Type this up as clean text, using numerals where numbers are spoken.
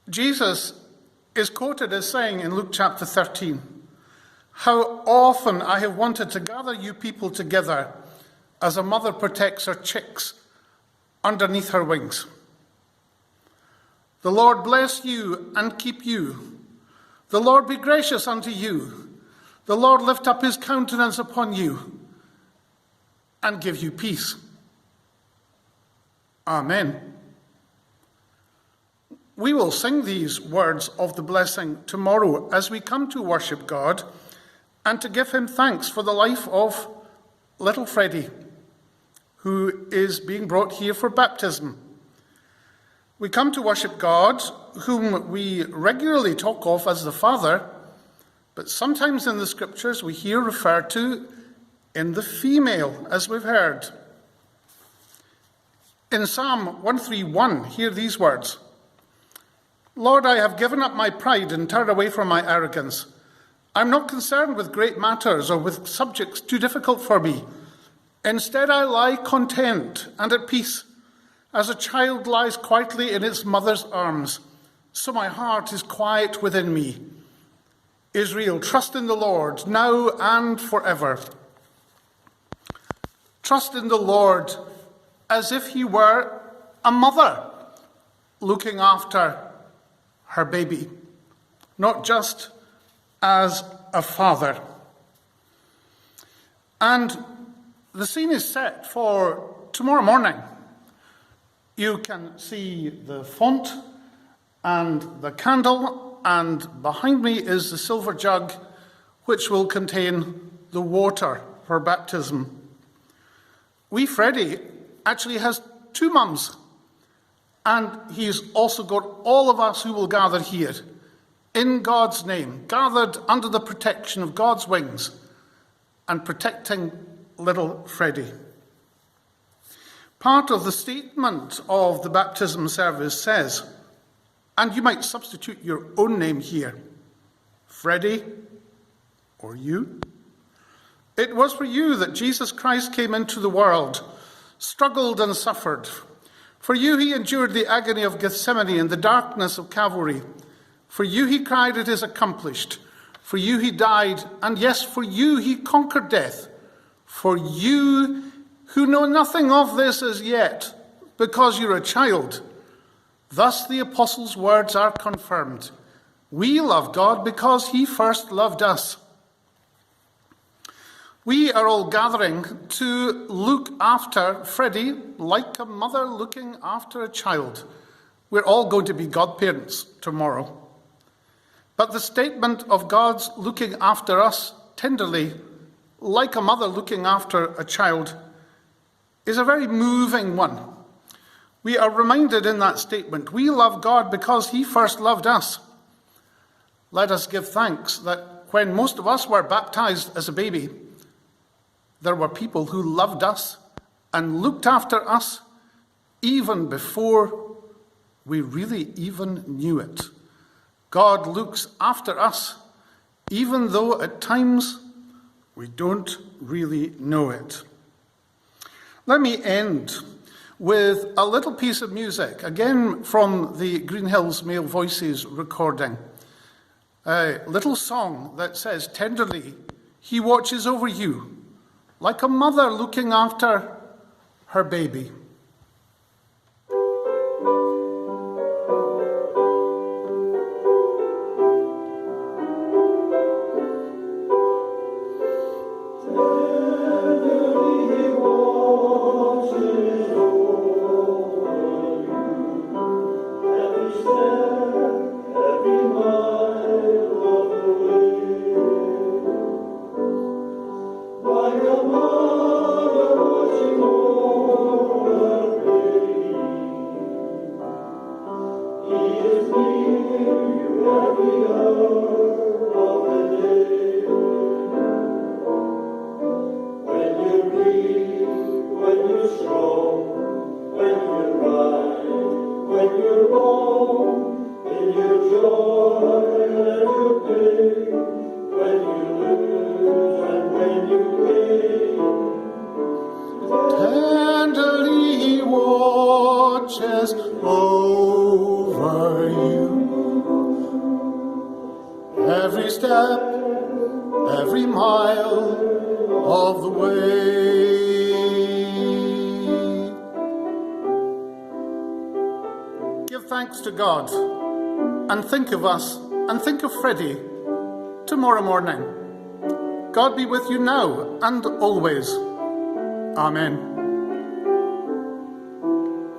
Jesus is quoted as saying in Luke chapter 13, "How often I have wanted to gather you people together as a mother protects her chicks underneath her wings. The Lord bless you and keep you. The Lord be gracious unto you. The Lord lift up his countenance upon you and give you peace." Amen. We will sing these words of the blessing tomorrow as we come to worship God and to give him thanks for the life of little Freddie, who is being brought here for baptism. We come to worship God, whom we regularly talk of as the Father, but sometimes in the scriptures we hear referred to in the female, as we've heard. In Psalm 131, hear these words: "Lord, I have given up my pride and turned away from my arrogance. I'm not concerned with great matters or with subjects too difficult for me. Instead, I lie content and at peace, as a child lies quietly in its mother's arms. So my heart is quiet within me. Israel, trust in the Lord, now and forever." Trust in the Lord as if he were a mother looking after her baby, not just as a father. And the scene is set for tomorrow morning. You can see the font and the candle, and behind me is the silver jug which will contain the water for baptism. Wee Freddie actually has two mums, and he's also got all of us who will gather here in God's name, gathered under the protection of God's wings and protecting little Freddie. Part of the statement of the baptism service says, and you might substitute your own name here, Freddie or you. "It was for you that Jesus Christ came into the world, struggled and suffered. For you he endured the agony of Gethsemane and the darkness of Calvary. For you he cried, 'It is accomplished.' For you he died, and yes, for you he conquered death. For you who know nothing of this as yet, because you're a child." Thus the apostles' words are confirmed. We love God because he first loved us. We are all gathering to look after Freddie like a mother looking after a child. We're all going to be godparents tomorrow. But the statement of God's looking after us tenderly, like a mother looking after a child, is a very moving one. We are reminded in that statement, we love God because he first loved us. Let us give thanks that when most of us were baptized as a baby, there were people who loved us and looked after us even before we really even knew it. God looks after us, even though at times we don't really know it. Let me end with a little piece of music, again from the Green Hills Male Voices recording. A little song that says, "Tenderly, he watches over you, like a mother looking after her baby." Tenderly he watches over you. step, every mile of the way. Give thanks to God and think of us and think of Freddie tomorrow morning. God be with you now and always. Amen.